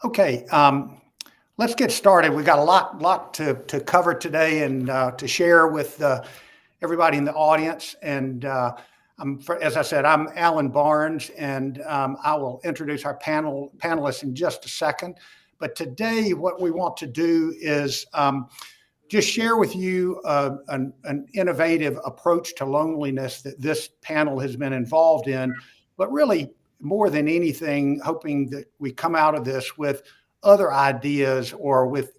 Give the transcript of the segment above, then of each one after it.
Okay, let's get started. We got a lot to cover today and to share with everybody in the audience. And as I said, I'm Alan Barnes, and I will introduce our panelists in just a second. But today, what we want to do is just share with you an innovative approach to loneliness that this panel has been involved in, but really more than anything, hoping that we come out of this with other ideas or with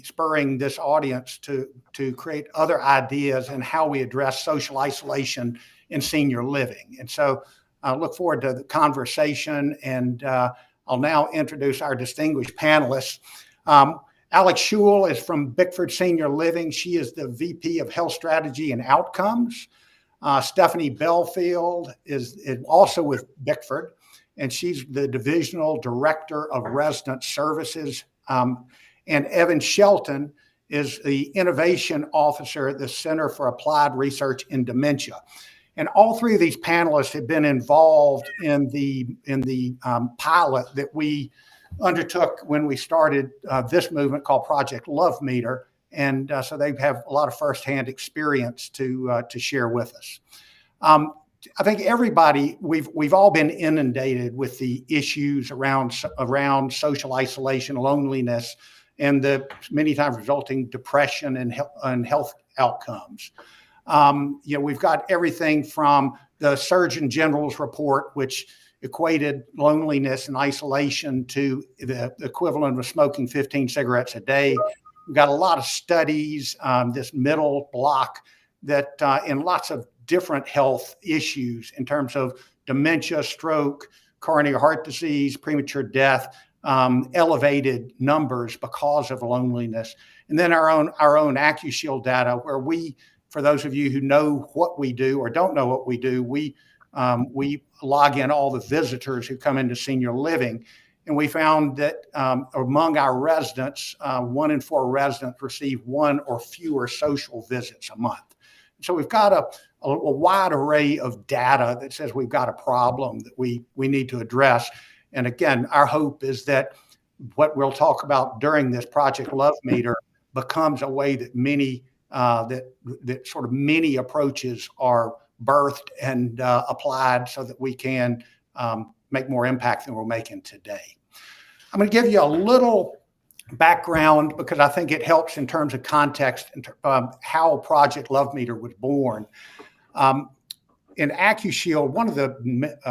spurring this audience to create other ideas and how we address social isolation in senior living. And so I look forward to the conversation, and I'll now introduce our distinguished panelists. Alex Schewel is from Bickford Senior Living. She is the VP of Health Strategy and Outcomes. Stephanie Belfield is also with Bickford, and she's the Divisional Director of Resident Services. And Evan Shelton is the Innovation Officer at the Center for Applied Research in Dementia. And all three of these panelists have been involved in the pilot that we undertook when we started this movement called Project Love Meter. And so they have a lot of firsthand experience to share with us. I think everybody, we've all been inundated with the issues around social isolation, loneliness, and the many times resulting depression and health outcomes. We've got everything from the Surgeon General's report, which equated loneliness and isolation to the equivalent of smoking 15 cigarettes a day. We've got a lot of studies, this middle block, that in lots of different health issues in terms of dementia, stroke, coronary heart disease, premature death, elevated numbers because of loneliness. And then our own AccuShield data, where we, for those of you who know what we do or don't know what we do, we log in all the visitors who come into senior living. And we found that among our residents, 1 in 4 residents receive 1 or fewer social visits a month. So we've got a wide array of data that says we've got a problem that we need to address. And again, our hope is that what we'll talk about during this Project Love Meter becomes a way that many approaches are birthed and applied so that we can make more impact than we're making today. I'm going to give you a little background because I think it helps in terms of context and how Project Love Meter was born. In AccuShield, one of the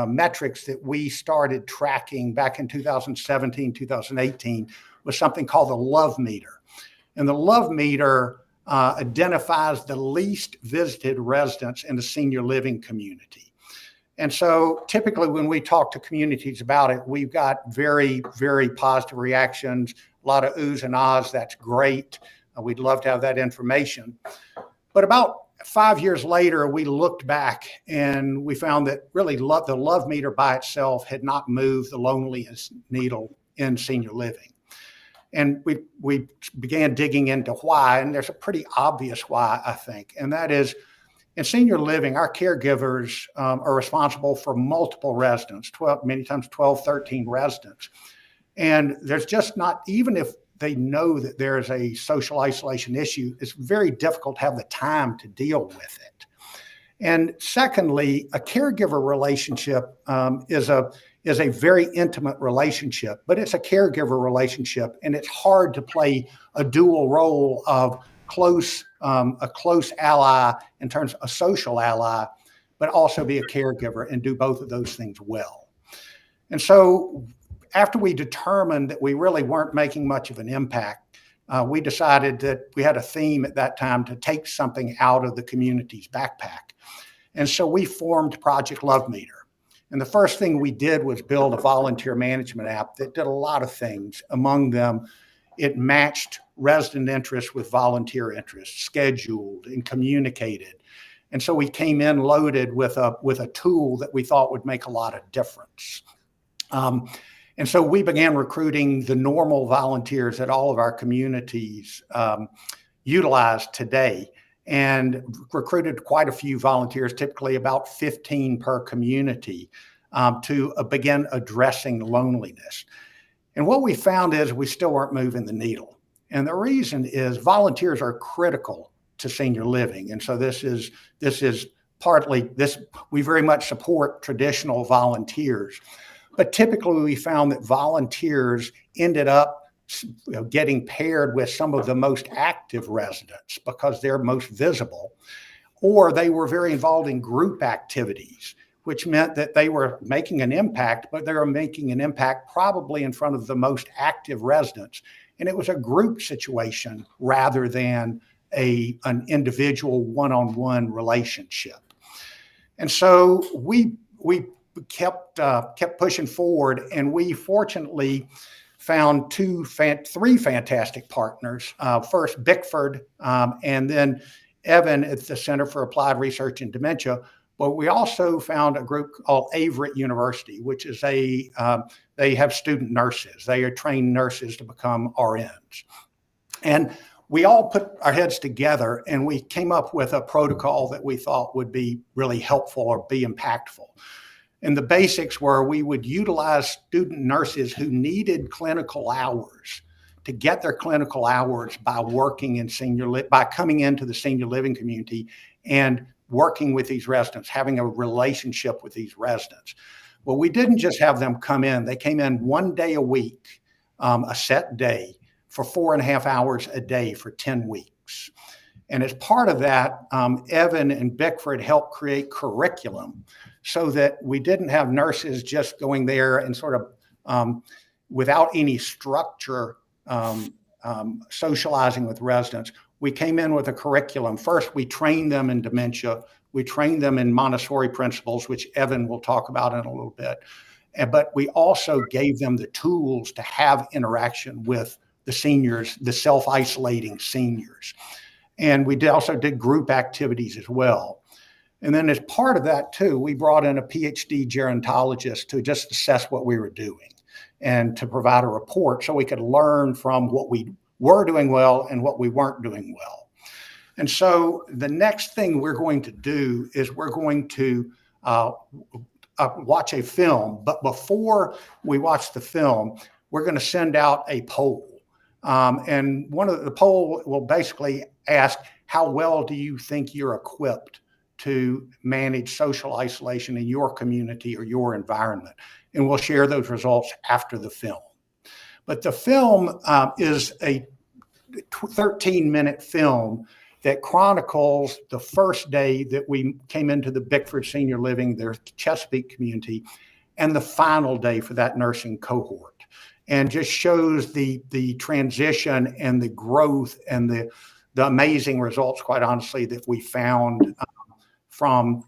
metrics that we started tracking back in 2017, 2018 was something called the Love Meter. And the Love Meter identifies the least visited residents in the senior living community. And so typically when we talk to communities about it, we've got very, very positive reactions, a lot of oohs and ahs. That's great. We'd love to have that information. But about 5 years later, we looked back and we found that really the Love Meter by itself had not moved the loneliness needle in senior living. And we began digging into why, and there's a pretty obvious why, I think, and that is in senior living, our caregivers are responsible for multiple residents, many times 12, 13 residents. And there's just not, even if they know that there is a social isolation issue, it's very difficult to have the time to deal with it. And secondly, a caregiver relationship is a very intimate relationship, but it's a caregiver relationship, and it's hard to play a dual role of a close ally in terms of a social ally, but also be a caregiver and do both of those things well. And so after we determined that we really weren't making much of an impact, we decided that we had a theme at that time to take something out of the community's backpack. And so we formed Project Love Meter. And the first thing we did was build a volunteer management app that did a lot of things. Among them, it matched resident interests with volunteer interests, scheduled and communicated. And so we came in loaded with a tool that we thought would make a lot of difference. And so we began recruiting the normal volunteers that all of our communities utilize today, and recruited quite a few volunteers, typically about 15 per community, to begin addressing loneliness. And what we found is we still weren't moving the needle. And the reason is volunteers are critical to senior living. And so this is partly this, we very much support traditional volunteers, but typically we found that volunteers ended up getting paired with some of the most active residents because they're most visible, or they were very involved in group activities, which meant that they were making an impact, but they were making an impact probably in front of the most active residents. And it was a group situation rather than an individual one-on-one relationship. And so we kept pushing forward, and we fortunately found three fantastic partners. First, Bickford, and then Evan at the Center for Applied Research in Dementia. But we also found a group called Averett University, which is they have student nurses. They are trained nurses to become RNs. And we all put our heads together and we came up with a protocol that we thought would be really helpful or be impactful. And the basics were we would utilize student nurses who needed clinical hours to get their clinical hours by working in by coming into the senior living community and working with these residents, having a relationship with these residents. Well, we didn't just have them come in. They came in 1 day a week, a set day, for 4.5 hours a day for 10 weeks. And as part of that, Evan and Bickford helped create curriculum so that we didn't have nurses just going there and sort of without any structure, socializing with residents. We came in with a curriculum. First, we trained them in dementia. We trained them in Montessori principles, which Evan will talk about in a little bit. But we also gave them the tools to have interaction with the seniors, the self-isolating seniors. And we also did group activities as well. And then as part of that too, we brought in a PhD gerontologist to just assess what we were doing and to provide a report so we could learn from what we were doing well and what we weren't doing well. And so the next thing we're going to do is we're going to watch a film. But before we watch the film, we're going to send out a poll. And the poll will basically ask, how well do you think you're equipped to manage social isolation in your community or your environment? And we'll share those results after the film. But the film is a 13-minute film that chronicles the first day that we came into the Bickford Senior Living, their Chesapeake community, and the final day for that nursing cohort, and just shows the transition and the growth and the amazing results, quite honestly, that we found from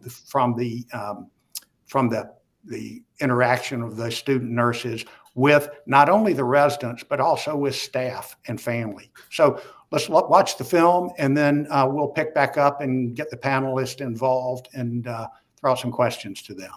the interaction of the student nurses with not only the residents, but also with staff and family. So let's watch the film, and then we'll pick back up and get the panelists involved and throw out some questions to them.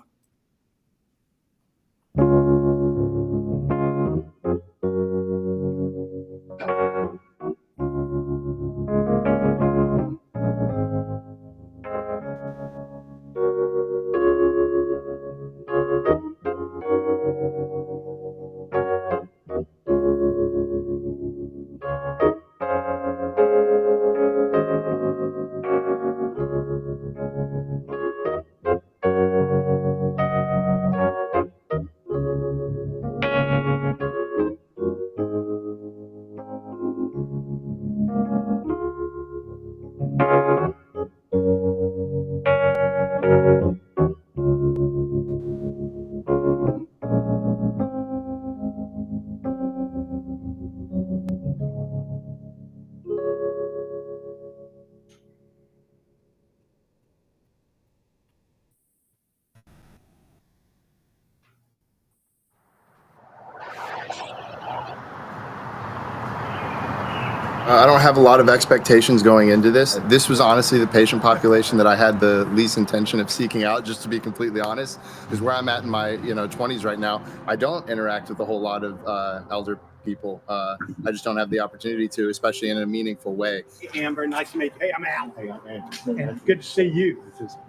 I don't have a lot of expectations going into this. This was honestly the patient population that I had the least intention of seeking out, just to be completely honest, because where I'm at in my 20s right now, I don't interact with a whole lot of elder people. I just don't have the opportunity to, especially in a meaningful way. Hey, Amber, nice to meet you. Hey, I'm Al. Hey, I'm Andrew. And good to see you.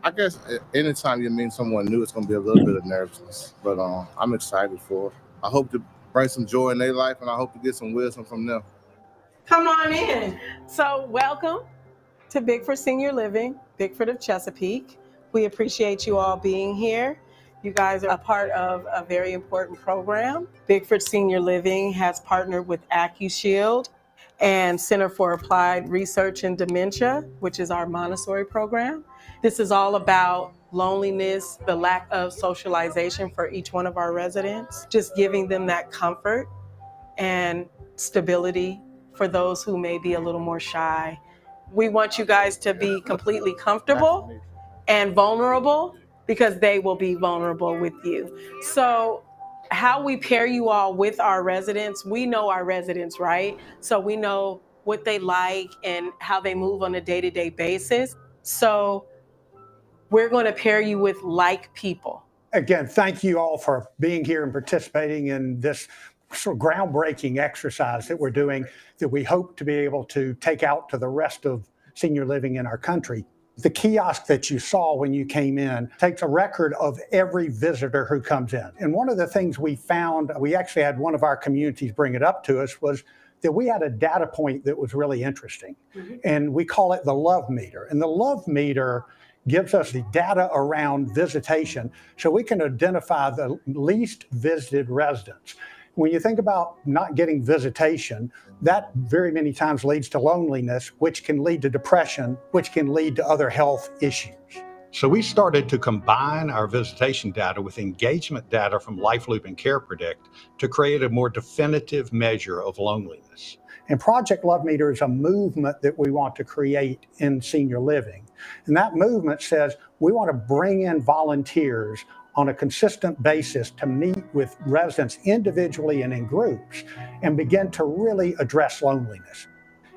I guess anytime you meet someone new, it's going to be a little bit of nervousness, but I'm excited for it. I hope to bring some joy in their life, and I hope to get some wisdom from them. Come on in. So welcome to Bickford Senior Living, Bickford of Chesapeake. We appreciate you all being here. You guys are a part of a very important program. Bickford Senior Living has partnered with AccuShield and Center for Applied Research in Dementia, which is our Montessori program. This is all about loneliness, the lack of socialization for each one of our residents, just giving them that comfort and stability for those who may be a little more shy. We want you guys to be completely comfortable and vulnerable because they will be vulnerable with you. So how we pair you all with our residents, we know our residents, right? So we know what they like and how they move on a day-to-day basis. So we're going to pair you with like people. Again, thank you all for being here and participating in this sort of groundbreaking exercise that we're doing that we hope to be able to take out to the rest of senior living in our country. The kiosk that you saw when you came in takes a record of every visitor who comes in. And one of the things we found, we actually had one of our communities bring it up to us, was that we had a data point that was really interesting. And we call it the love meter. And the love meter gives us the data around visitation so we can identify the least visited residents. When you think about not getting visitation, that very many times leads to loneliness, which can lead to depression, which can lead to other health issues. So we started to combine our visitation data with engagement data from LifeLoop and CarePredict to create a more definitive measure of loneliness. And Project Love Meter is a movement that we want to create in senior living. And that movement says we want to bring in volunteers on a consistent basis to meet with residents individually and in groups and begin to really address loneliness.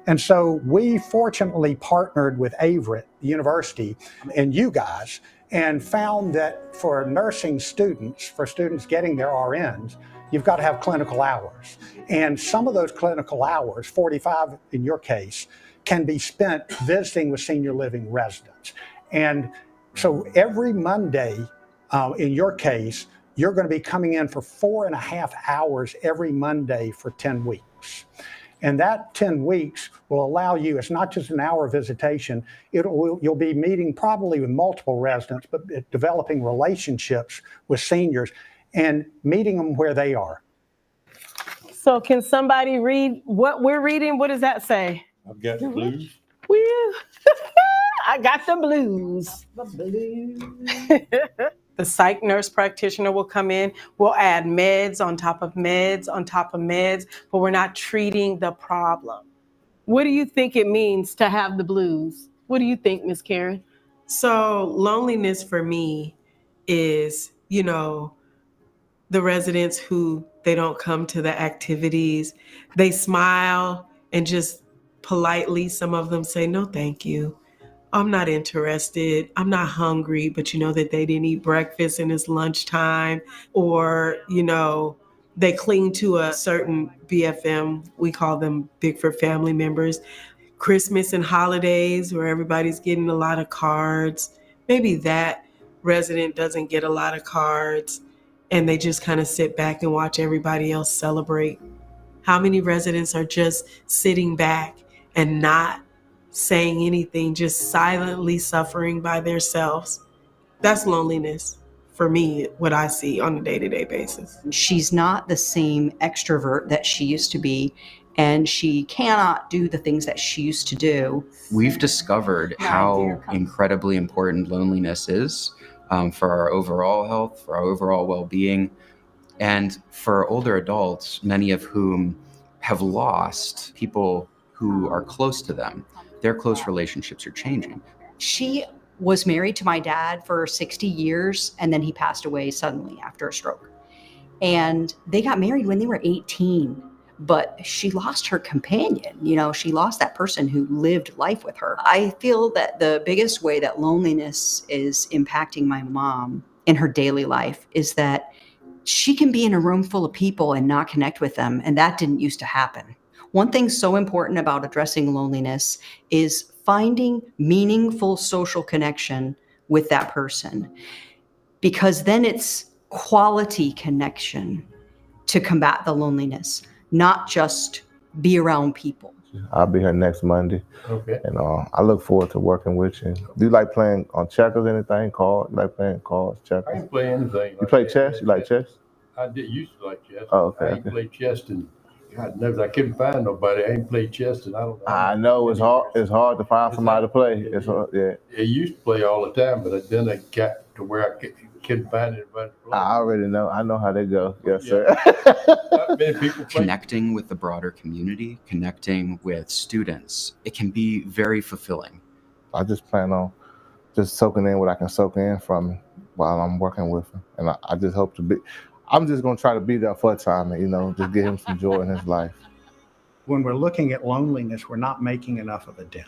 And so we fortunately partnered with Averett University and you guys and found that for nursing students, for students getting their RNs, you've got to have clinical hours. And some of those clinical hours, 45 in your case, can be spent visiting with senior living residents. And so every Monday, in your case, you're going to be coming in for 4.5 hours every Monday for 10 weeks. And that 10 weeks will allow you, it's not just an hour visitation, you'll be meeting probably with multiple residents, but developing relationships with seniors and meeting them where they are. So can somebody read what we're reading? What does that say? I've got the blues. Woo. I got the blues. The psych nurse practitioner will come in. We'll add meds on top of meds on top of meds, but we're not treating the problem. What do you think it means to have the blues? What do you think, Miss Karen? So loneliness for me is, the residents who they don't come to the activities. They smile and just politely, some of them say, no, thank you. I'm not interested. I'm not hungry, but you know that they didn't eat breakfast and it's lunchtime, or, they cling to a certain BFM. We call them Bickford family members. Christmas and holidays where everybody's getting a lot of cards. Maybe that resident doesn't get a lot of cards and they just kind of sit back and watch everybody else celebrate. How many residents are just sitting back and not saying anything, just silently suffering by themselves? That's loneliness for me, what I see on a day-to-day basis. She's not the same extrovert that she used to be, and she cannot do the things that she used to do. We've discovered how incredibly important loneliness is for our overall health, for our overall well-being, and for older adults, many of whom have lost people who are close to them. Their close relationships are changing. She was married to my dad for 60 years, and then he passed away suddenly after a stroke. And they got married when they were 18, but she lost her companion. She lost that person who lived life with her. I feel that the biggest way that loneliness is impacting my mom in her daily life is that she can be in a room full of people and not connect with them, and that didn't used to happen. One thing so important about addressing loneliness is finding meaningful social connection with that person, because then it's quality connection. to combat the loneliness, not just be around people. I'll be here next Monday. Okay. And I look forward to working with you. Do you like playing on checkers, anything? Cards? You like playing cards, I checkers? ain't play anything. You play chess? You like chess? I did used to like chess. Oh, okay, I ain't okay. played chess and God knows I couldn't find nobody. I ain't played chess and I don't know. I know it's hard. It's hard to find somebody to play. It's hard, yeah. I used to play all the time, but then I got to where I couldn't find anybody to play. I already know. I know how they go. Yes, sir. Not many people play. Connecting with the broader community, connecting with students, it can be very fulfilling. I just plan on just soaking in what I can soak in from him while I'm working with him. And I just hope to be, I'm just going to try to be there for a time and, just give him some joy in his life. When we're looking at loneliness, we're not making enough of a dent.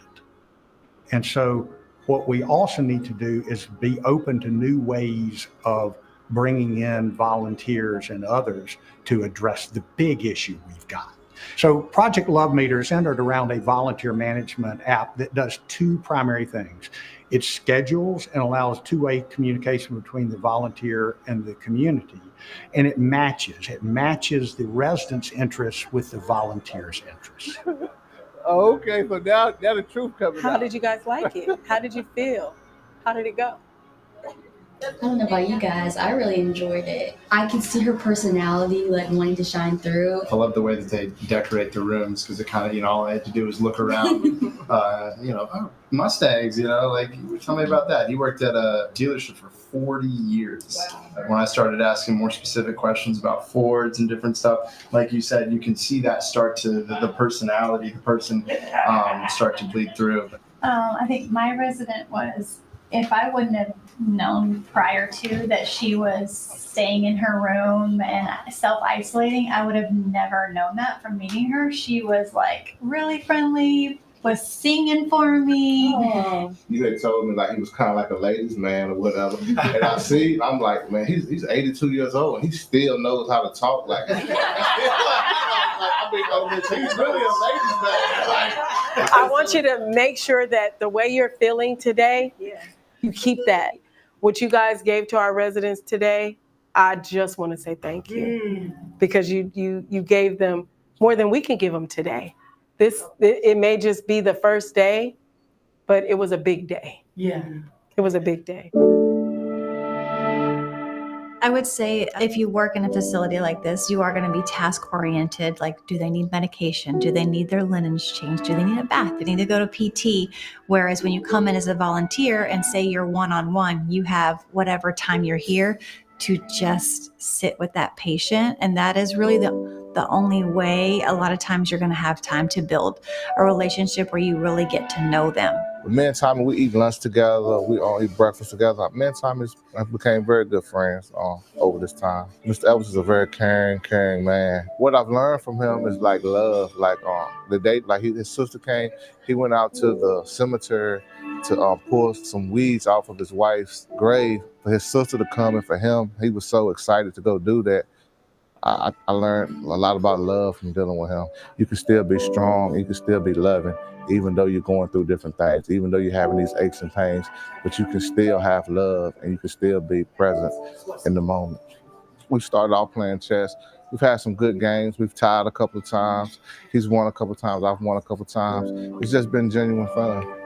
And so what we also need to do is be open to new ways of bringing in volunteers and others to address the big issue we've got. So Project Love Meter is centered around a volunteer management app that does two primary things. It schedules and allows two-way communication between the volunteer and the community. And it matches the residents' interests with the volunteers' interests. Oh, okay, so now the truth coming How out. did you guys like it? How did you feel? How did it go? I don't know about you guys. I really enjoyed it. I could see her personality, like wanting to shine through. I love the way that they decorate the rooms because it kind of, all I had to do was look around. Mustangs, tell me about that. He worked at a dealership for 40 years. Wow. When I started asking more specific questions about Fords and different stuff, like you said, you can see that start to the personality, the person start to bleed through. I think my resident was, if I wouldn't have known prior to that she was staying in her room and self-isolating, I would have never known that from meeting her. She was like really friendly, was singing for me. Oh. You had told me like he was kind of like a ladies' man or whatever. And I'm like, man, he's 82 years old and he still knows how to talk like that. He's really a ladies' man. I want you to make sure that the way you're feeling today, you keep that. What you guys gave to our residents today, I just want to say thank you. Because you gave them more than we can give them today. It may just be the first day, but it was a big day. Yeah. It was a big day. I would say if you work in a facility like this, you are going to be task oriented. Like, do they need medication? Do they need their linens changed? Do they need a bath? Do they need to go to PT? Whereas when you come in as a volunteer and say you're one-on-one, you have whatever time you're here to just sit with that patient. And that is really the only way a lot of times you're going to have time to build a relationship where you really get to know them. Me and Tommy, we eat lunch together. We all eat breakfast together. Me and Tommy became very good friends over this time. Mr. Evans is a very caring man. What I've learned from him is like love. Like the day, like his sister came, he went out to the cemetery to pull some weeds off of his wife's grave for his sister to come, and for him, he was so excited to go do that. I learned a lot about love from dealing with him. You can still be strong, you can still be loving, even though you're going through different things, even though you're having these aches and pains, but you can still have love and you can still be present in the moment. We started off playing chess. We've had some good games. We've tied a couple of times. He's won a couple of times. I've won a couple of times. It's just been genuine fun.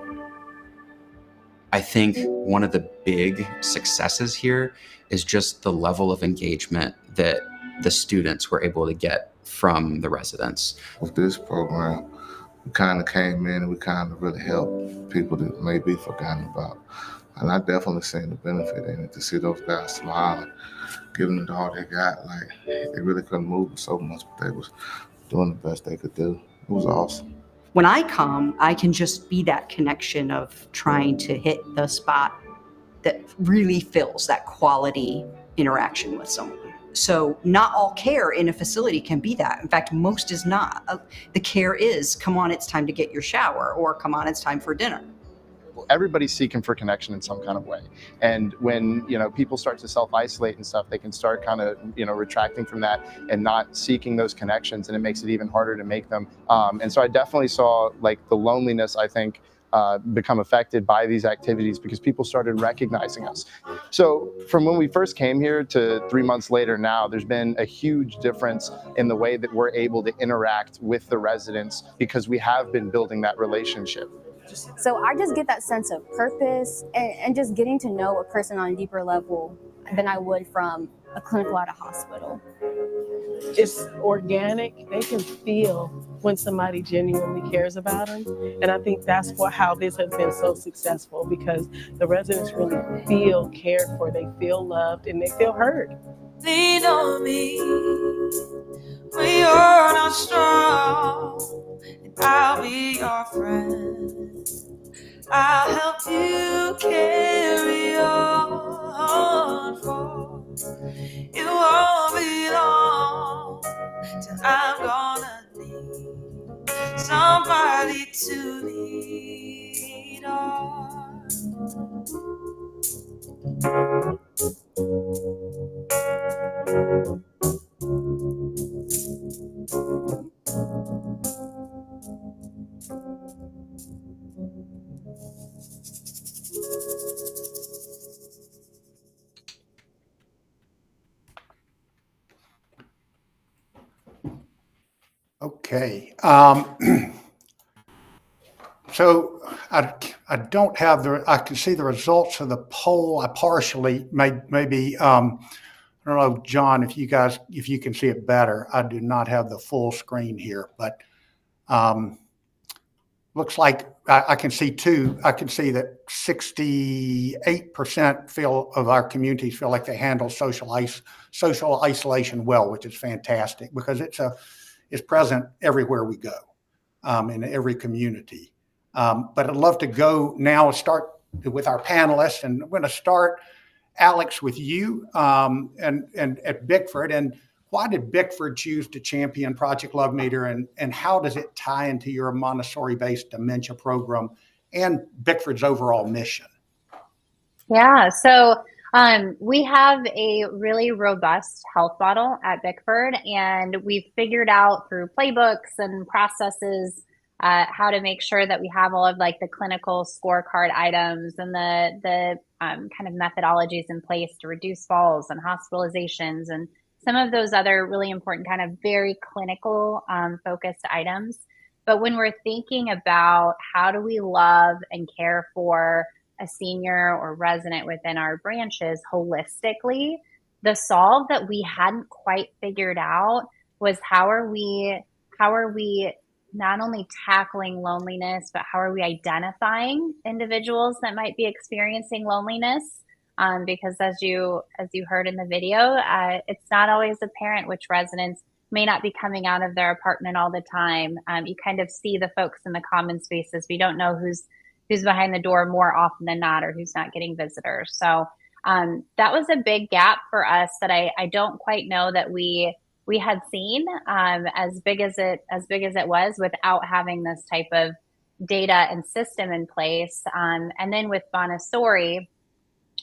I think one of the big successes here is just the level of engagement that the students were able to get from the residents. With this program, we kind of came in and we kind of really helped people that may be forgotten about. And I definitely seen the benefit in it, to see those guys smiling, giving it all they got. Like, they really couldn't move so much, but they was doing the best they could do. It was awesome. When I come, I can just be that connection of trying to hit the spot that really fills that quality interaction with someone. So not all care in a facility can be that. In fact, most is not. The care is, come on, it's time to get your shower, or come on, it's time for dinner. Everybody's seeking for connection in some kind of way. And when, people start to self-isolate and stuff, they can start kind of, retracting from that and not seeking those connections, and it makes it even harder to make them. And so I definitely saw like the loneliness, I think, become affected by these activities because people started recognizing us. So from when we first came here to 3 months later now, there's been a huge difference in the way that we're able to interact with the residents because we have been building that relationship. So I just get that sense of purpose and just getting to know a person on a deeper level than I would from a clinical at a hospital. It's organic. They can feel when somebody genuinely cares about them. And I think that's how this has been so successful, because the residents really feel cared for, they feel loved, and they feel heard. Lean on me when you're not strong, and I'll be your friend. I'll help you carry on, for it won't be long till I'm gonna need somebody to lean on. Okay. So I don't have I can see the results of the poll. I partially maybe, I don't know, John, if you can see it better. I do not have the full screen here, but looks like I can see that 68% of our communities feel like they handle social isolation well, which is fantastic because it's present everywhere we go, in every community. But I'd love to go now and start with our panelists, and I'm going to start, Alex, with you, and at Bickford. And why did Bickford choose to champion Project Love Meter, and how does it tie into your Montessori-based dementia program and Bickford's overall mission? Yeah, so we have a really robust health model at Bickford, and we've figured out through playbooks and processes how to make sure that we have all of like the clinical scorecard items and the kind of methodologies in place to reduce falls and hospitalizations and some of those other really important kind of very clinical focused items. But when we're thinking about how do we love and care for a senior or resident within our branches holistically, the solve that we hadn't quite figured out was how are we not only tackling loneliness, but how are we identifying individuals that might be experiencing loneliness? Because as you heard in the video, it's not always apparent which residents may not be coming out of their apartment all the time. You kind of see the folks in the common spaces. We don't know who's behind the door more often than not, or who's not getting visitors. So that was a big gap for us that I don't quite know that we had seen as big as it was without having this type of data and system in place. And then with Montessori,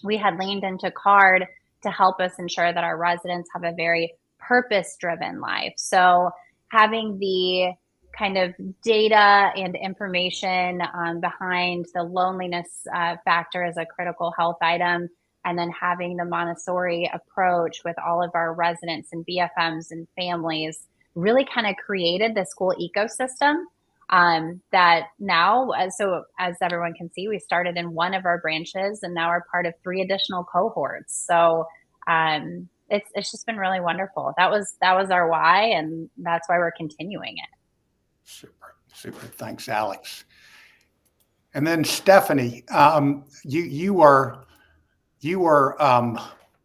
we had leaned into CARD to help us ensure that our residents have a very purpose-driven life. So having the kind of data and information behind the loneliness factor as a critical health item, and then having the Montessori approach with all of our residents and BFMs and families really kind of created the school ecosystem that now, so as everyone can see, we started in one of our branches and now are part of 3 additional cohorts. So it's just been really wonderful. That was our why, and that's why we're continuing it. Super. Thanks, Alex. And then Stephanie, you were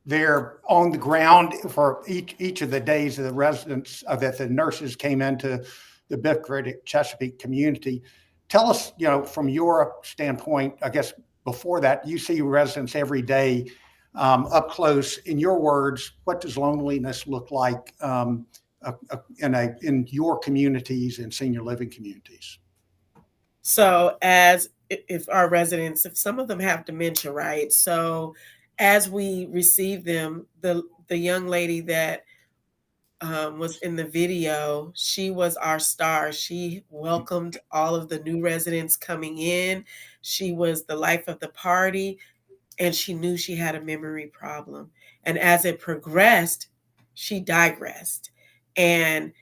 there on the ground for each of the days of the residents that the nurses came into the Bickford Chesapeake community. Tell us, from your standpoint, I guess before that, you see residents every day up close. In your words, what does loneliness look like in your communities and senior living communities? So if our residents, if some of them have dementia, right? So as we receive them, the young lady that was in the video, she was our star. She welcomed all of the new residents coming in. She was the life of the party, and she knew she had a memory problem. And as it progressed, she digressed. And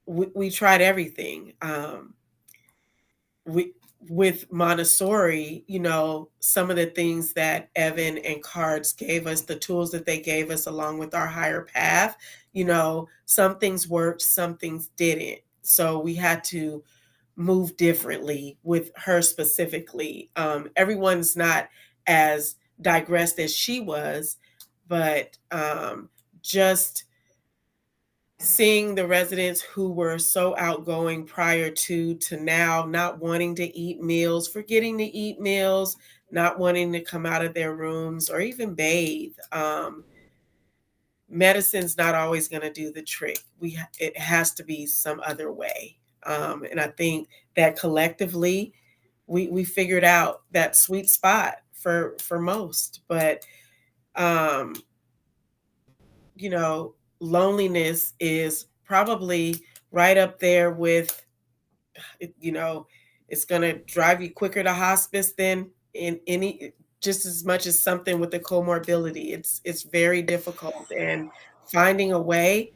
we tried everything. With Montessori, some of the things that Evan and Cards gave us, the tools that they gave us along with our higher path, some things worked, some things didn't. So we had to move differently with her specifically. Everyone's not as digressed as she was, but just seeing the residents who were so outgoing prior to now not wanting to eat meals, forgetting to eat meals, not wanting to come out of their rooms or even bathe. Medicine's not always going to do the trick. It has to be some other way. And I think that collectively we figured out that sweet spot for most. But loneliness is probably right up there with, it's going to drive you quicker to hospice than in any, just as much as something with a comorbidity. It's very difficult, and finding a way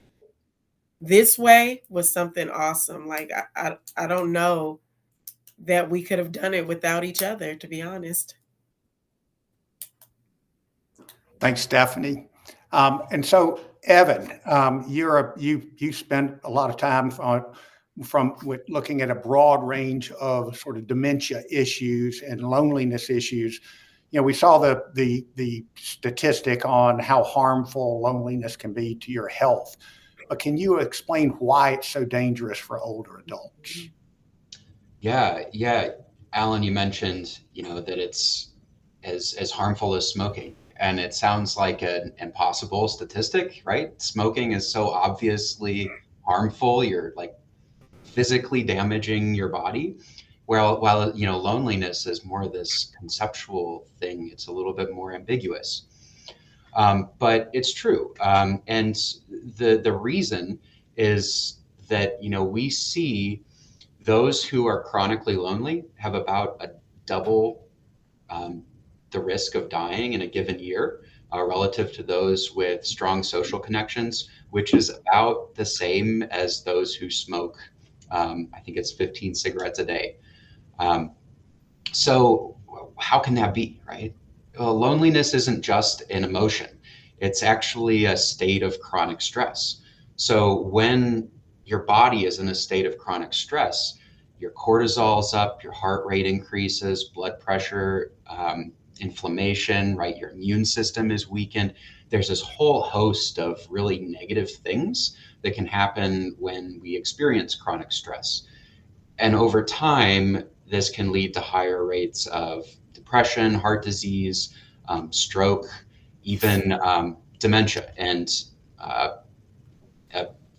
this way was something awesome. Like I don't know that we could have done it without each other, to be honest. Thanks, Stephanie. And so, Evan, you spent a lot of time with looking at a broad range of sort of dementia issues and loneliness issues. We saw the statistic on how harmful loneliness can be to your health. But can you explain why it's so dangerous for older adults? Yeah. Alan, you mentioned, that it's as harmful as smoking. And it sounds like an impossible statistic, right? Smoking is so obviously harmful. You're like physically damaging your body. While loneliness is more this conceptual thing. It's a little bit more ambiguous. But it's true. And the reason is that, we see those who are chronically lonely have about a double the risk of dying in a given year relative to those with strong social connections, which is about the same as those who smoke. I think it's 15 cigarettes a day. So how can that be, right? Well, loneliness isn't just an emotion. It's actually a state of chronic stress. So when your body is in a state of chronic stress, your cortisol's up, your heart rate increases, blood pressure, inflammation, right? Your immune system is weakened. There's this whole host of really negative things that can happen when we experience chronic stress. And over time, this can lead to higher rates of depression, heart disease, stroke, even dementia, and a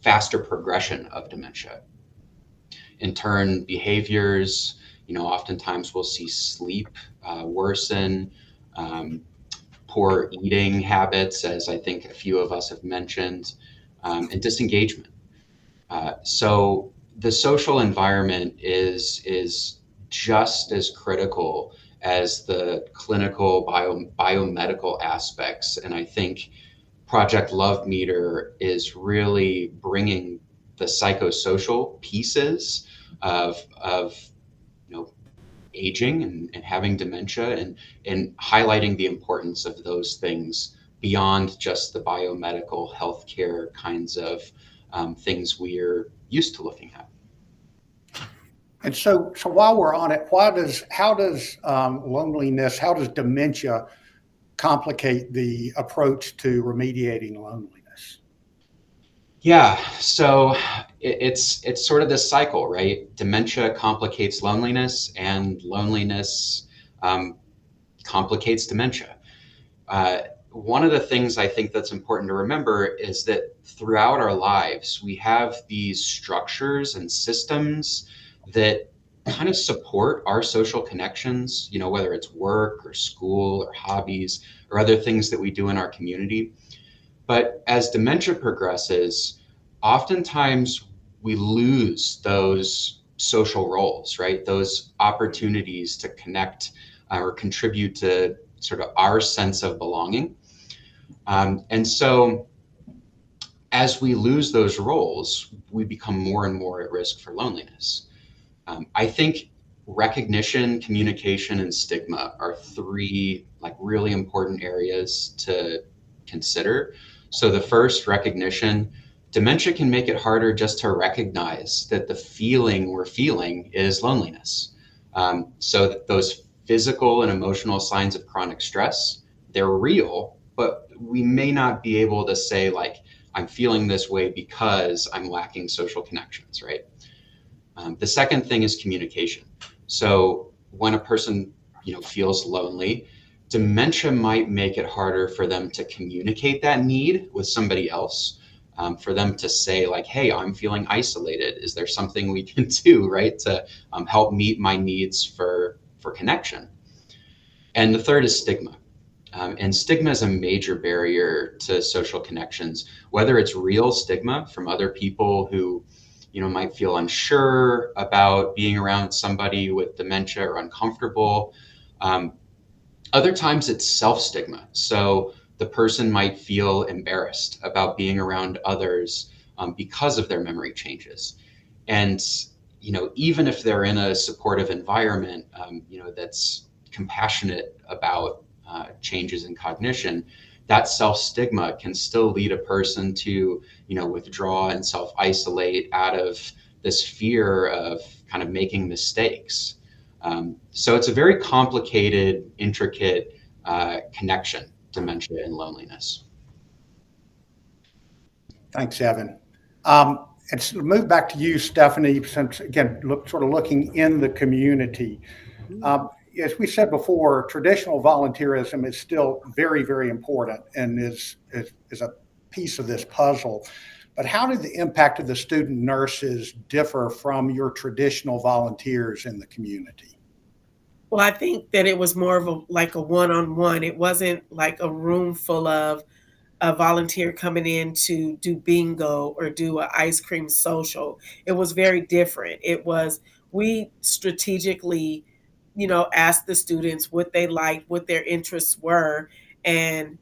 faster progression of dementia. In turn, behaviors, oftentimes we'll see sleep worsen, poor eating habits, as I think a few of us have mentioned, and disengagement. So the social environment is just as critical as the clinical biomedical aspects. And I think Project Love Meter is really bringing the psychosocial pieces of aging and having dementia and highlighting the importance of those things beyond just the biomedical healthcare kinds of things we're used to looking at. And so while we're on it, how does loneliness, how does dementia complicate the approach to remediating loneliness? Yeah, so it's sort of this cycle, right? Dementia complicates loneliness, and loneliness complicates dementia. One of the things I think that's important to remember is that throughout our lives, we have these structures and systems that kind of support our social connections, whether it's work or school or hobbies or other things that we do in our community. But as dementia progresses, oftentimes we lose those social roles, right? Those opportunities to connect or contribute to sort of our sense of belonging. And so as we lose those roles, we become more and more at risk for loneliness. I think recognition, communication, and stigma are three like really important areas to consider. So the first, recognition. Dementia can make it harder just to recognize that the feeling we're feeling is loneliness. So that those physical and emotional signs of chronic stress, they're real, but we may not be able to say like, I'm feeling this way because I'm lacking social connections, right? The second thing is communication. So when a person, feels lonely, dementia might make it harder for them to communicate that need with somebody else. For them to say like, hey, I'm feeling isolated. Is there something we can do, right, to help meet my needs for connection? And the third is stigma. And stigma is a major barrier to social connections, whether it's real stigma from other people who might feel unsure about being around somebody with dementia or uncomfortable. Other times it's self-stigma. So the person might feel embarrassed about being around others because of their memory changes. And, even if they're in a supportive environment, that's compassionate about changes in cognition, that self-stigma can still lead a person to, withdraw and self-isolate out of this fear of kind of making mistakes. So it's a very complicated, intricate connection, dementia and loneliness. Thanks, Evan. And move back to you, Stephanie, since again, looking in the community. As we said before, traditional volunteerism is still very, very important and is a piece of this puzzle. But how did the impact of the student nurses differ from your traditional volunteers in the community? Well, I think that it was more of a one-on-one. It wasn't like a room full of a volunteer coming in to do bingo or do an ice cream social. It was very different. We strategically, asked the students what they liked, what their interests were. And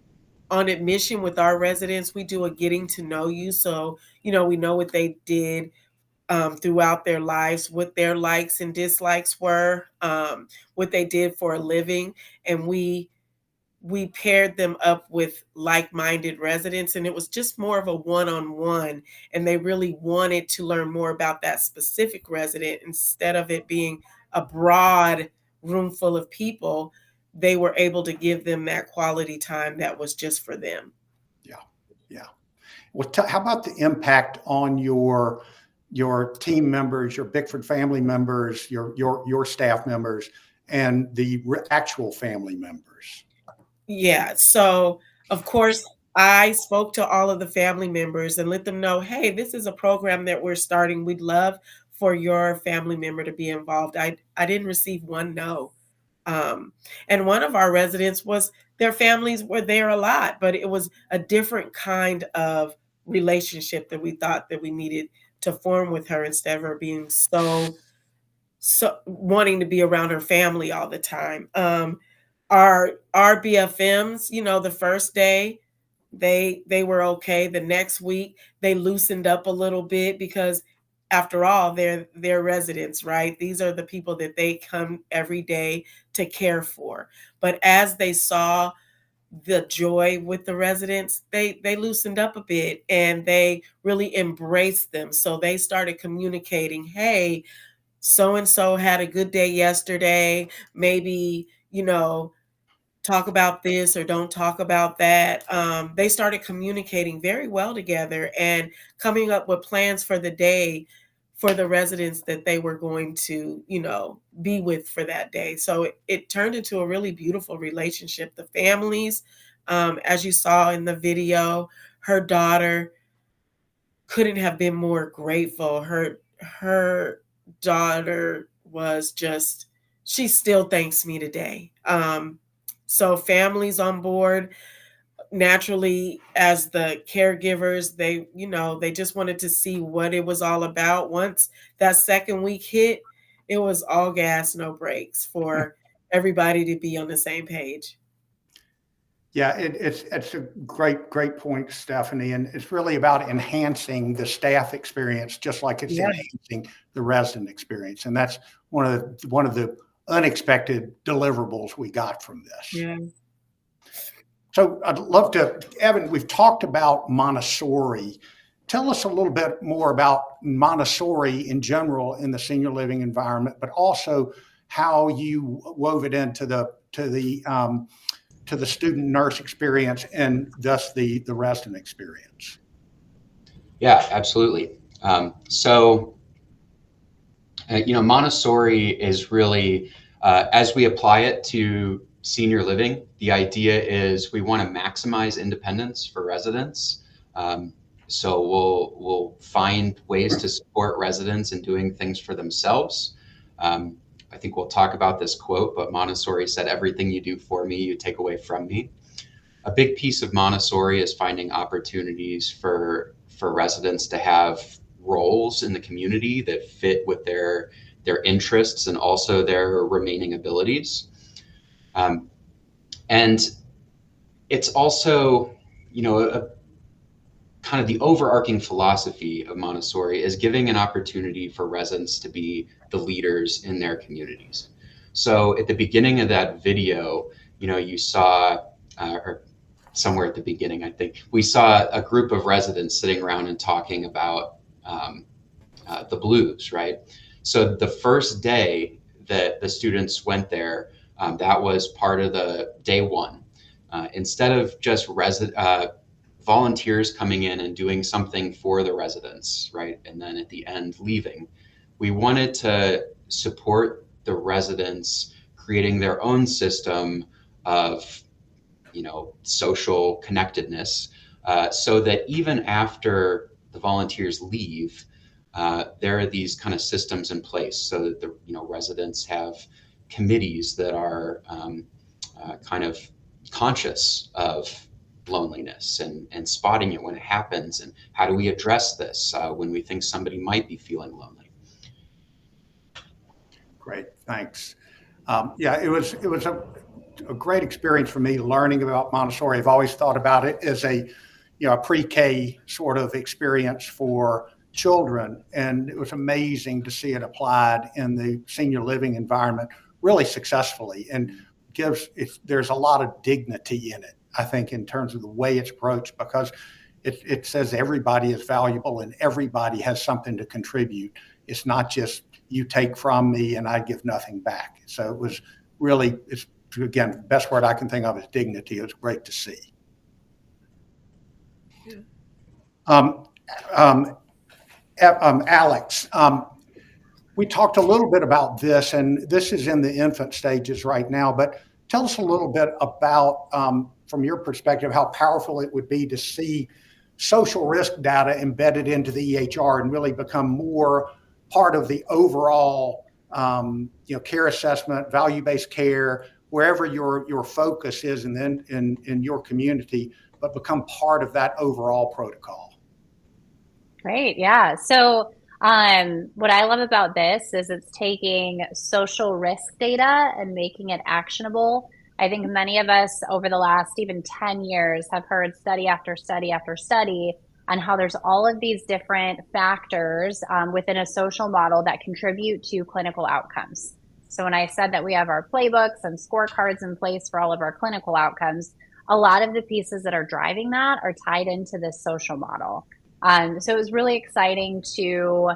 on admission with our residents, we do a getting to know you. So, we know what they did throughout their lives, what their likes and dislikes were, what they did for a living. And we paired them up with like-minded residents, and it was just more of a one-on-one, and they really wanted to learn more about that specific resident. Instead of it being a broad room full of people, they were able to give them that quality time that was just for them. Yeah. Well, how about the impact on your team members, your Bickford family members, your staff members, and the actual family members? Yeah. So, of course, I spoke to all of the family members and let them know, hey, this is a program that we're starting. We'd love for your family member to be involved. I didn't receive one no. And one of our residents their families were there a lot, but it was a different kind of relationship that we thought that we needed to form with her instead of her being so wanting to be around her family all the time. Our BFMs, the first day they were okay. The next week they loosened up a little bit because after all, they're residents, right? These are the people that they come every day to care for. But as they saw the joy with the residents, they loosened up a bit and they really embraced them. So they started communicating, hey, so-and-so had a good day yesterday. Maybe, talk about this or don't talk about that. They started communicating very well together and coming up with plans for the day for the residents that they were going to, be with for that day. So it turned into a really beautiful relationship. The families, as you saw in the video, her daughter couldn't have been more grateful. Her daughter was just, she still thanks me today. So families on board, naturally, as the caregivers, they just wanted to see what it was all about. Once that second week hit, it was all gas, no brakes for everybody to be on the same page. Yeah, it's a great point, Stephanie, and it's really about enhancing the staff experience, just like it's enhancing the resident experience, and that's one of the unexpected deliverables we got from this. Yeah. So I'd love to, Evan, we've talked about Montessori. Tell us a little bit more about Montessori in general in the senior living environment, but also how you wove it into the student nurse experience and thus the resident experience. Yeah, absolutely. Montessori is really, as we apply it to senior living, the idea is we want to maximize independence for residents. So we'll find ways to support residents in doing things for themselves. I think we'll talk about this quote, but Montessori said, "Everything you do for me, you take away from me." A big piece of Montessori is finding opportunities for residents to have roles in the community that fit with their interests and also their remaining abilities. And it's also, kind of the overarching philosophy of Montessori is giving an opportunity for residents to be the leaders in their communities. So at the beginning of that video, you saw, or somewhere at the beginning, I think, we saw a group of residents sitting around and talking about the blues, right? So the first day that the students went there, that was part of the day one. Instead of just volunteers coming in and doing something for the residents, right? And then at the end leaving, we wanted to support the residents creating their own system of, social connectedness, so that even after the volunteers leave, there are these kind of systems in place so that the residents have committees that are kind of conscious of loneliness and spotting it when it happens, and how do we address this when we think somebody might be feeling lonely. Great, thanks. It was a great experience for me learning about Montessori. I've always thought about it as a pre-K sort of experience for children, and it was amazing to see it applied in the senior living environment really successfully, and there's a lot of dignity in it, I think, in terms of the way it's approached, because it says everybody is valuable and everybody has something to contribute. It's not just you take from me and I give nothing back. So it was really, again, the best word I can think of is dignity. It was great to see. Alex, we talked a little bit about this, and this is in the infant stages right now, but tell us a little bit about, from your perspective, how powerful it would be to see social risk data embedded into the EHR and really become more part of the overall care assessment, value-based care, wherever your focus is in your community, but become part of that overall protocol. Great, yeah. So what I love about this is it's taking social risk data and making it actionable. I think many of us over the last even 10 years have heard study after study after study on how there's all of these different factors within a social model that contribute to clinical outcomes. So when I said that we have our playbooks and scorecards in place for all of our clinical outcomes, a lot of the pieces that are driving that are tied into this social model. So it was really exciting to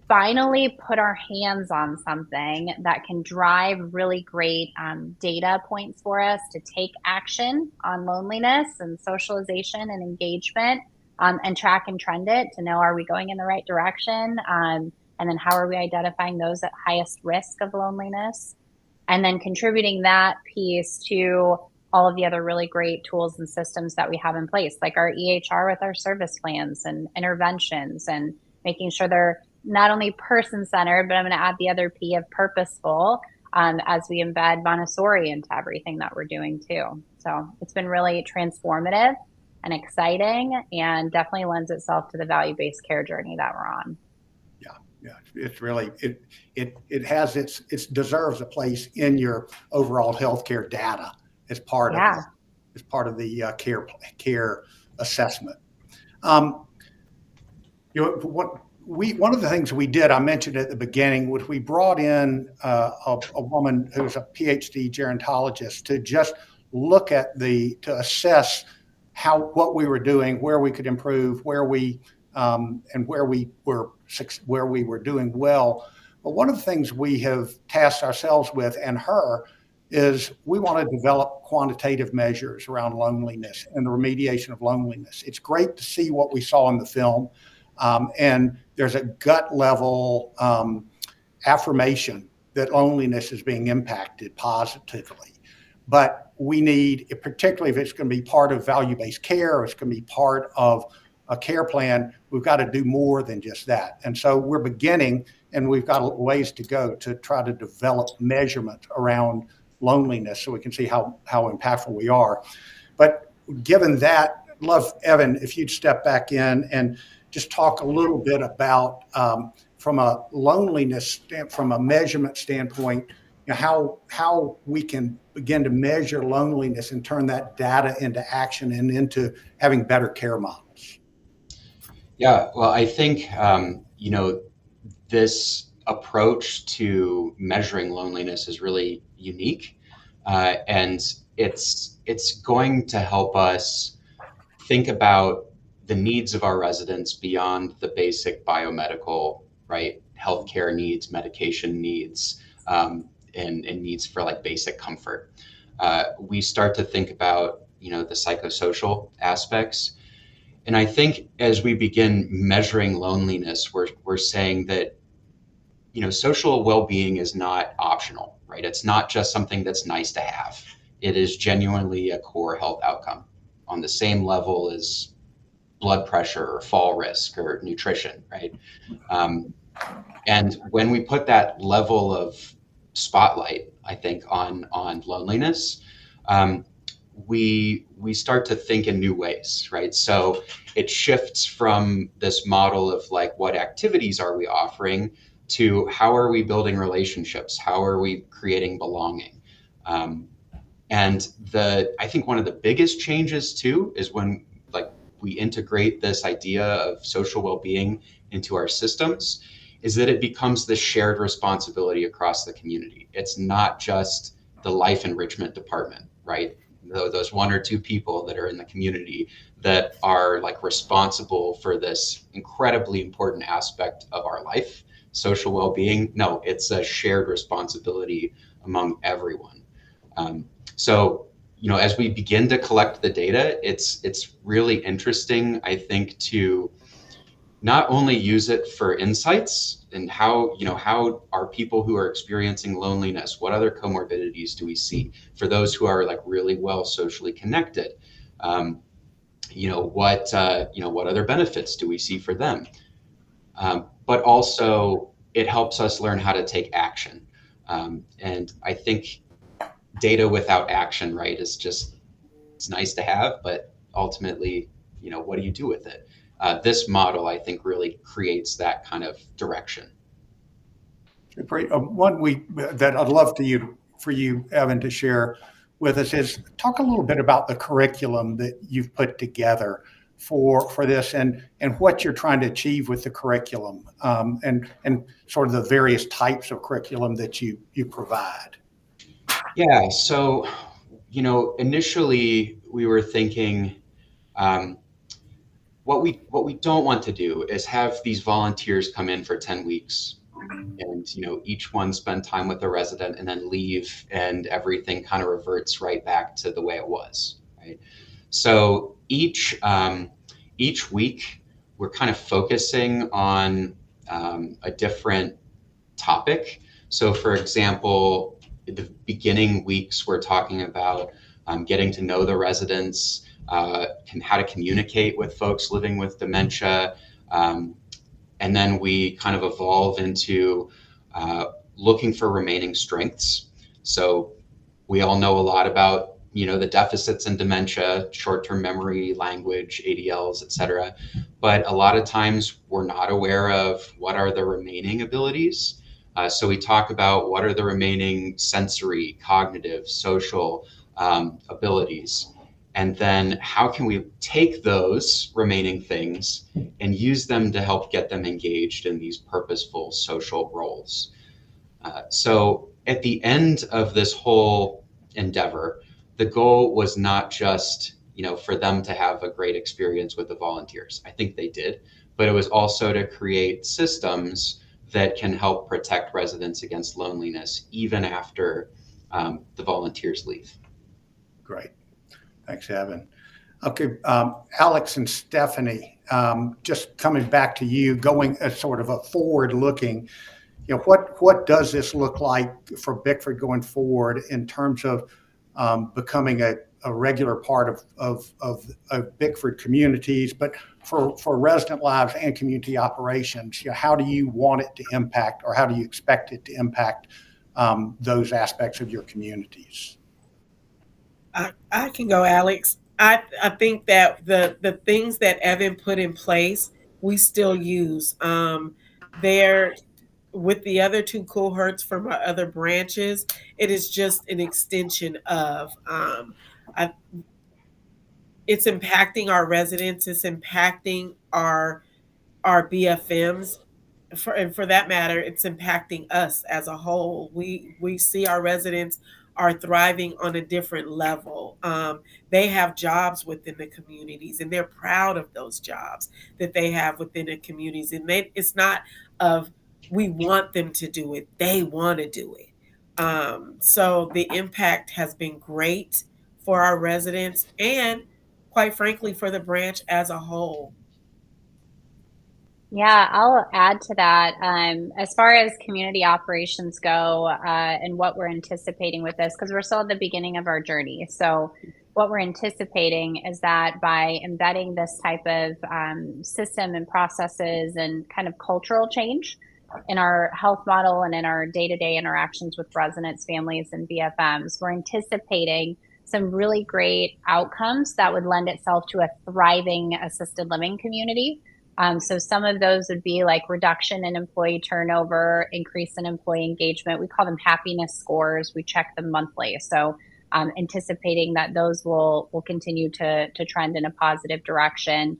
finally put our hands on something that can drive really great data points for us to take action on loneliness and socialization and engagement, and track and trend it to know, are we going in the right direction? And then how are we identifying those at highest risk of loneliness? And then contributing that piece to all of the other really great tools and systems that we have in place, like our EHR with our service plans and interventions, and making sure they're not only person-centered, but I'm going to add the other P of purposeful as we embed Montessori into everything that we're doing too. So it's been really transformative and exciting, and definitely lends itself to the value-based care journey that we're on. Yeah, it's really it has it deserves a place in your overall healthcare data as part of the care assessment. One of the things we did, I mentioned at the beginning, was we brought in a woman who's a PhD gerontologist to just look at to assess what we were doing, where we could improve, and where we were doing well. But one of the things we have tasked ourselves with, and her, is we want to develop quantitative measures around loneliness and the remediation of loneliness. It's great to see what we saw in the film, and there's a gut level affirmation that loneliness is being impacted positively. But we need, particularly if it's going to be part of value-based care, or it's going to be part of a care plan, we've got to do more than just that. And so we're beginning, and we've got ways to go to try to develop measurement around loneliness so we can see how impactful we are. But given that, I'd love, Evan, if you'd step back in and just talk a little bit about, from a from a measurement standpoint, how we can begin to measure loneliness and turn that data into action and into having better care models. Yeah, well, I think, this approach to measuring loneliness is really unique. And it's going to help us think about the needs of our residents beyond the basic biomedical, right? Healthcare needs, medication needs, and needs for like basic comfort. We start to think about, the psychosocial aspects. And I think as we begin measuring loneliness, we're saying that, social well-being is not optional, right? It's not just something that's nice to have. It is genuinely a core health outcome on the same level as blood pressure or fall risk or nutrition, right? And when we put that level of spotlight, I think, on loneliness, we start to think in new ways, right? So it shifts from this model of like, what activities are we offering, to how are we building relationships? How are we creating belonging? And I think one of the biggest changes too is when we integrate this idea of social well-being into our systems, is that it becomes the shared responsibility across the community. It's not just the life enrichment department, right? Those one or two people that are in the community that are responsible for this incredibly important aspect of our life, social well-being. No, it's a shared responsibility among everyone. So, as we begin to collect the data, it's really interesting, I think, to not only use it for insights and how are people who are experiencing loneliness, what other comorbidities do we see for those who are really well socially connected? What other benefits do we see for them? But also it helps us learn how to take action. And I think data without action, right, it's nice to have, but ultimately, what do you do with it? This model, I think, really creates that kind of direction. Great. One that I'd love for you, Evan, to share with us is talk a little bit about the curriculum that you've put together for this and what you're trying to achieve with the curriculum, and sort of the various types of curriculum that you provide. Yeah. So, initially we were thinking, what we don't want to do is have these volunteers come in for 10 weeks and, each one spend time with the resident and then leave, and everything kind of reverts right back to the way it was, right? So each week we're kind of focusing on a different topic. So for example, the beginning weeks, we're talking about getting to know the residents, how to communicate with folks living with dementia. And then we kind of evolve into looking for remaining strengths. So we all know a lot about the deficits in dementia, short-term memory, language, ADLs, et cetera. But a lot of times we're not aware of what are the remaining abilities. So we talk about what are the remaining sensory, cognitive, social abilities. And then how can we take those remaining things and use them to help get them engaged in these purposeful social roles? So at the end of this whole endeavor, the goal was not just, for them to have a great experience with the volunteers. I think they did, but it was also to create systems that can help protect residents against loneliness even after the volunteers leave. Great. Thanks, Evan. Okay, Alex and Stephanie, just coming back to you, going as sort of a forward-looking, what does this look like for Bickford going forward in terms of becoming a regular part of Bickford communities, but for resident lives and community operations? How do you want it to impact, or how do you expect it to impact those aspects of your communities? I can go, Alex. I think that the things that Evan put in place, we still use. They're with the other two cohorts from our other branches. It is just an extension of. It's impacting our residents. It's impacting our BFMs. And for that matter, it's impacting us as a whole. We see our residents are thriving on a different level. They have jobs within the communities, and they're proud of those jobs that they have within the communities. And it's not of we want them to do it; they want to do it. So the impact has been great for our residents, and quite frankly, for the branch as a whole. Yeah, I'll add to that. As far as community operations go, and what we're anticipating with this, because we're still at the beginning of our journey. So what we're anticipating is that by embedding this type of system and processes and kind of cultural change in our health model and in our day-to-day interactions with residents, families, and BFMs, we're anticipating some really great outcomes that would lend itself to a thriving assisted living community. So some of those would be like reduction in employee turnover, increase in employee engagement. We call them happiness scores. We check them monthly. So anticipating that those will continue to trend in a positive direction,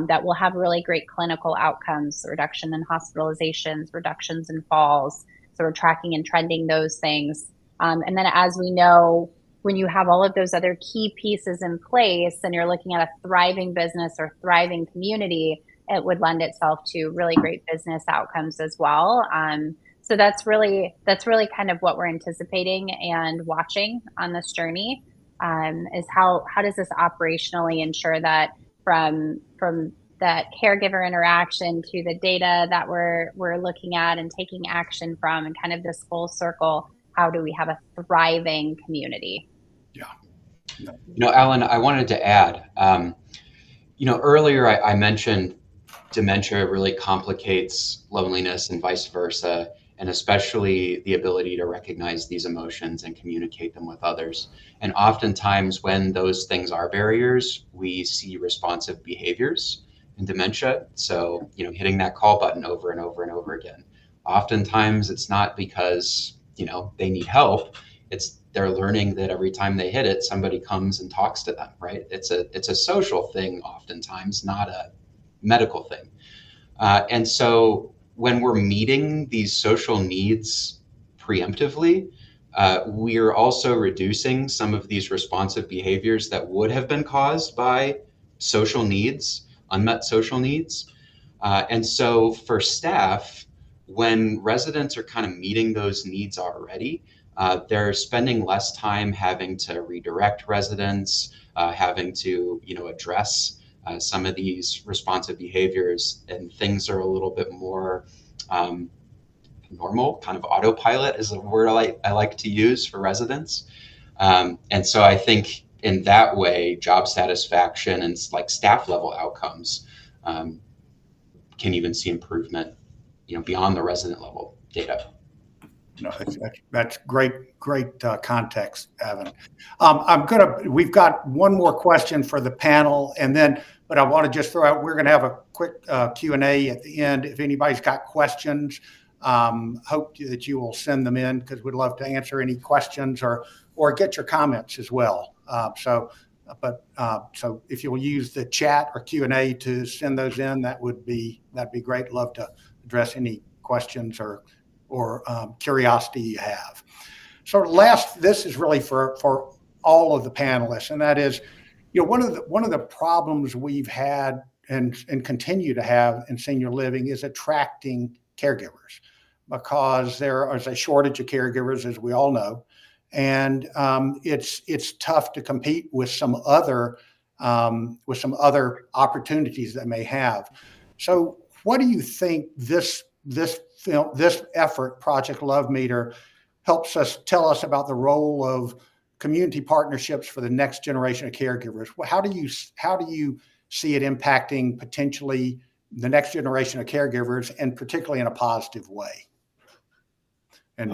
that will have really great clinical outcomes, reduction in hospitalizations, reductions in falls. So we're tracking and trending those things. And then as we know, when you have all of those other key pieces in place and you're looking at a thriving business or thriving community, it would lend itself to really great business outcomes as well. So that's really kind of what we're anticipating and watching on this journey, is how does this operationally ensure that from that caregiver interaction to the data that we're looking at and taking action from, and kind of this full circle, how do we have a thriving community? Yeah. Alan, I wanted to add, earlier I mentioned dementia really complicates loneliness and vice versa, and especially the ability to recognize these emotions and communicate them with others. And oftentimes when those things are barriers, we see responsive behaviors in dementia. So, hitting that call button over and over and over again. Oftentimes it's not because, they need help. It's they're learning that every time they hit it, somebody comes and talks to them, right? It's a social thing oftentimes, not a medical thing. And so when we're meeting these social needs preemptively, we're also reducing some of these responsive behaviors that would have been caused by social needs, unmet social needs. And so for staff, when residents are kind of meeting those needs already, they're spending less time having to redirect residents, having to, address some of these responsive behaviors, and things are a little bit more normal. Kind of autopilot is a word I like to use for residents. And so I think in that way, job satisfaction and like staff level outcomes can even see improvement, beyond the resident level data. No, that's great context, Evan. We've got one more question for the panel, but I want to just throw out, we're going to have a quick Q&A at the end. If anybody's got questions, hope that you will send them in, because we'd love to answer any questions or get your comments as well. So if you'll use the chat or Q&A to send those in, that'd be great. Love to address any questions or curiosity you have. So this is really for all of the panelists, and that is, one of the problems we've had and continue to have in senior living is attracting caregivers, because there is a shortage of caregivers, as we all know, and it's tough to compete with some other opportunities that may have. So, what do you think this effort, Project Love Meter, helps us tell us about the role of community partnerships for the next generation of caregivers? How do you see it impacting potentially the next generation of caregivers, and particularly in a positive way? And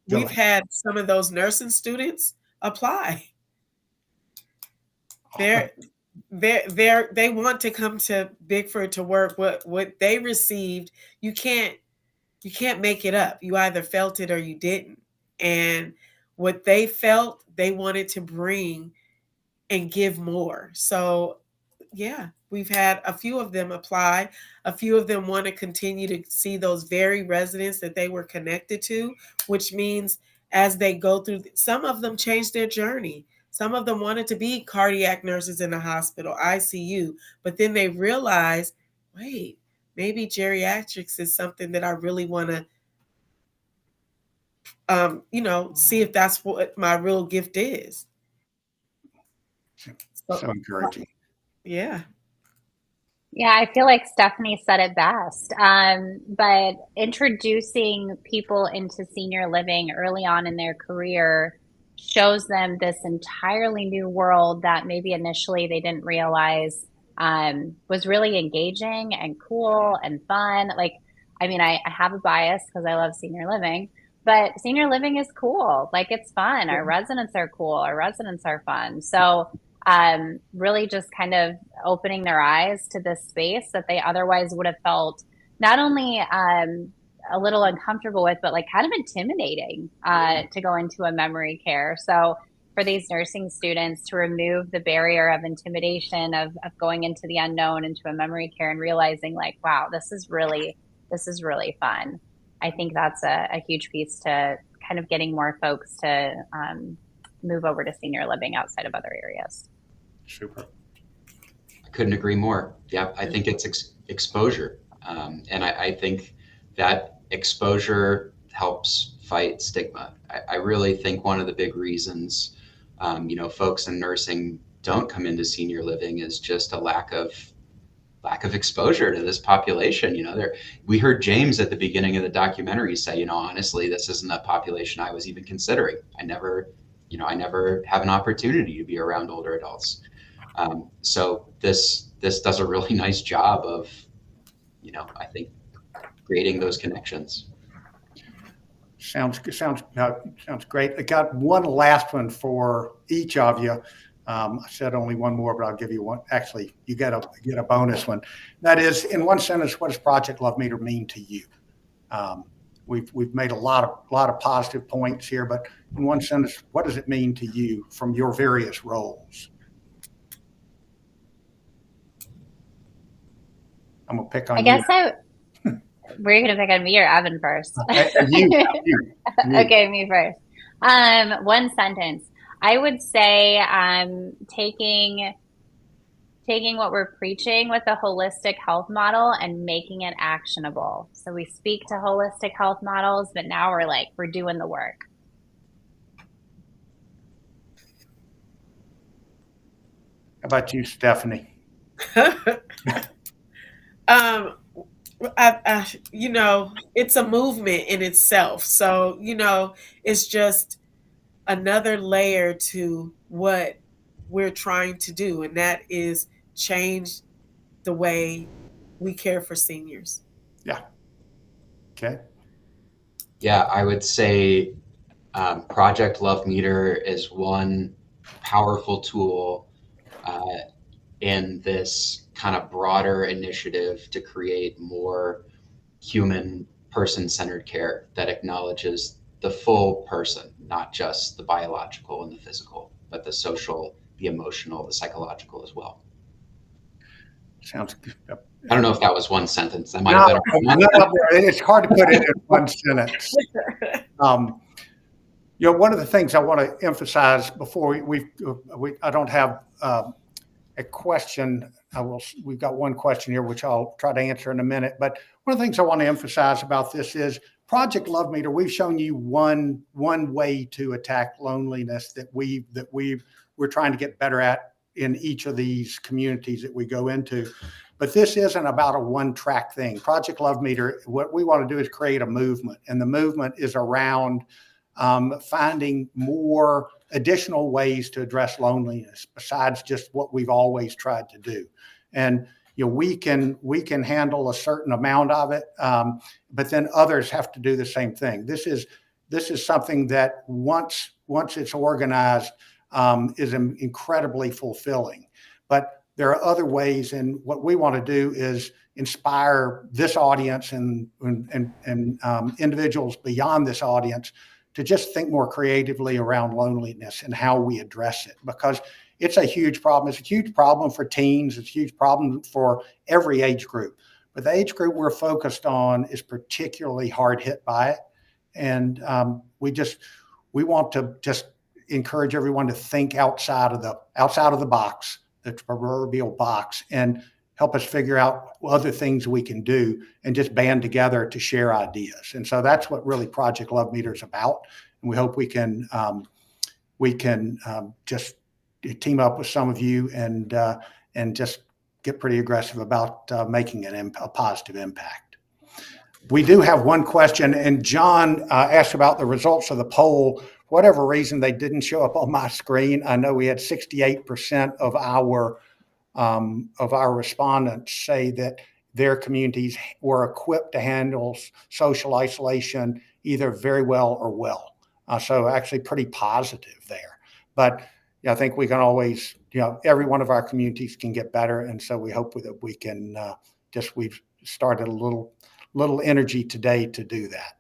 we've had some of those nursing students apply. They want to come to Bickford to work. What they received, you can't make it up. You either felt it or you didn't. And what they felt, they wanted to bring and give more. So yeah, we've had a few of them apply. A few of them want to continue to see those very residents that they were connected to, which means as they go through, some of them changed their journey. Some of them wanted to be cardiac nurses in the hospital, ICU, but then they realized, wait, maybe geriatrics is something that I really want to, see if that's what my real gift is. So encouraging. Yeah. Yeah, I feel like Stephanie said it best. But introducing people into senior living early on in their career shows them this entirely new world that maybe initially they didn't realize was really engaging and cool and fun. Like, I have a bias because I love senior living, but senior living is cool. Like, it's fun. Our residents are cool. Our residents are fun. So really just kind of opening their eyes to this space that they otherwise would have felt not only a little uncomfortable with, but like kind of intimidating to go into a memory care. So for these nursing students to remove the barrier of intimidation of going into the unknown into a memory care and realizing like, wow, this is really fun. I think that's a huge piece to kind of getting more folks to move over to senior living outside of other areas. Super. I couldn't agree more. Yeah, I think it's exposure. And I think that exposure helps fight stigma. I really think one of the big reasons, folks in nursing don't come into senior living is just a lack of exposure to this population. We heard James at the beginning of the documentary say, honestly, this isn't a population I was even considering. I never have an opportunity to be around older adults. So this does a really nice job of, I think, creating those connections. Sounds great. I got one last one for each of you. I said only one more, but I'll give you one. Actually, you get a bonus one. That is, in one sentence, what does Project Love Meter mean to you? We've made a lot of positive points here, but in one sentence, what does it mean to you from your various roles? I'm gonna pick on you. We're gonna pick on me or Evan first. You. Okay, me first. One sentence. I would say taking what we're preaching with a holistic health model and making it actionable. So we speak to holistic health models, but now we're doing the work. How about you, Stephanie? It's a movement in itself. So, it's just another layer to what we're trying to do, and that is change the way we care for seniors. Yeah. Okay. Yeah, I would say Project Love Meter is one powerful tool in this kind of broader initiative to create more human person-centered care that acknowledges the full person, not just the biological and the physical, but the social, the emotional, the psychological as well. Sounds good. I don't know if that was one sentence. That might have been. It's hard to put it in one sentence. One of the things I want to emphasize before I don't have a question. We've got one question here, which I'll try to answer in a minute. But one of the things I want to emphasize about this is Project Love Meter. We've shown you one way to attack loneliness that we're trying to get better at in each of these communities that we go into. But this isn't about a one-track thing. Project Love Meter, what we want to do is create a movement, and the movement is around finding more additional ways to address loneliness besides just what we've always tried to do. And we can handle a certain amount of it, but then others have to do the same thing. This is something that once it's organized is incredibly fulfilling. But there are other ways, and what we want to do is inspire this audience and individuals beyond this audience to just think more creatively around loneliness and how we address it, because it's a huge problem. It's a huge problem for teens. It's a huge problem for every age group. But the age group we're focused on is particularly hard hit by it. And we want to just encourage everyone to think outside of the box, the proverbial box, and help us figure out other things we can do and just band together to share ideas. And so that's what really Project Love Meter is about. And we hope we can just team up with some of you and just get pretty aggressive about making a positive impact. We do have one question, and John asked about the results of the poll. For whatever reason, they didn't show up on my screen. I know we had 68% of our respondents say that their communities were equipped to handle social isolation either very well or well. So actually pretty positive there. But I think we can always, every one of our communities can get better. And so we hope that we can we've started a little energy today to do that.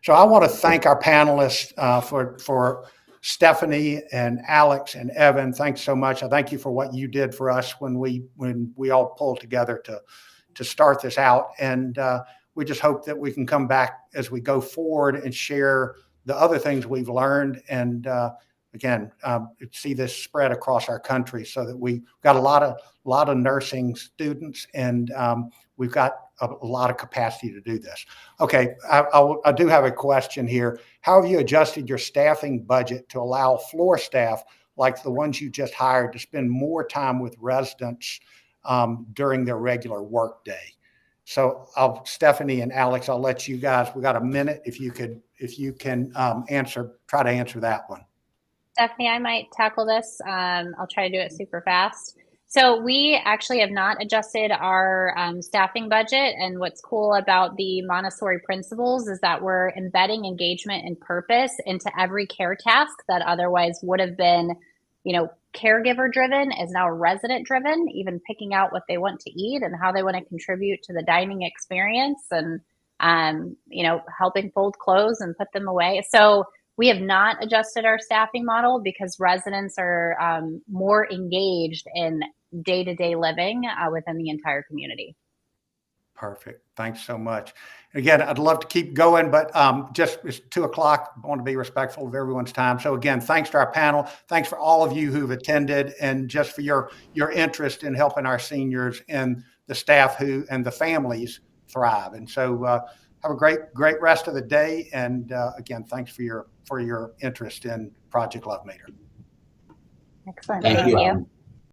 So I want to thank our panelists for Stephanie and Alex and Evan. Thanks so much. I thank you for what you did for us when we all pulled together to start this out. And we just hope that we can come back as we go forward and share the other things we've learned. And again, see this spread across our country so that we've got a lot of nursing students, and we've got a lot of capacity to do this. Okay, I do have a question here. How have you adjusted your staffing budget to allow floor staff like the ones you just hired to spend more time with residents during their regular work day? So Stephanie and Alex, I'll let you guys, we got a minute if you can try to answer that one. Stephanie, I might tackle this. I'll try to do it super fast. So we actually have not adjusted our staffing budget. And what's cool about the Montessori principles is that we're embedding engagement and purpose into every care task that otherwise would have been, caregiver driven is now resident driven, even picking out what they want to eat and how they want to contribute to the dining experience, and, helping fold clothes and put them away. So we have not adjusted our staffing model because residents are more engaged in day-to-day living within the entire community. Perfect. Thanks so much. Again, I'd love to keep going, but just it's 2:00. I want to be respectful of everyone's time. So again, thanks to our panel. Thanks for all of you who've attended, and just for your interest in helping our seniors and the staff and the families thrive. And so have a great rest of the day. And again, thanks for your interest in Project Love Meter. Excellent. Thank you.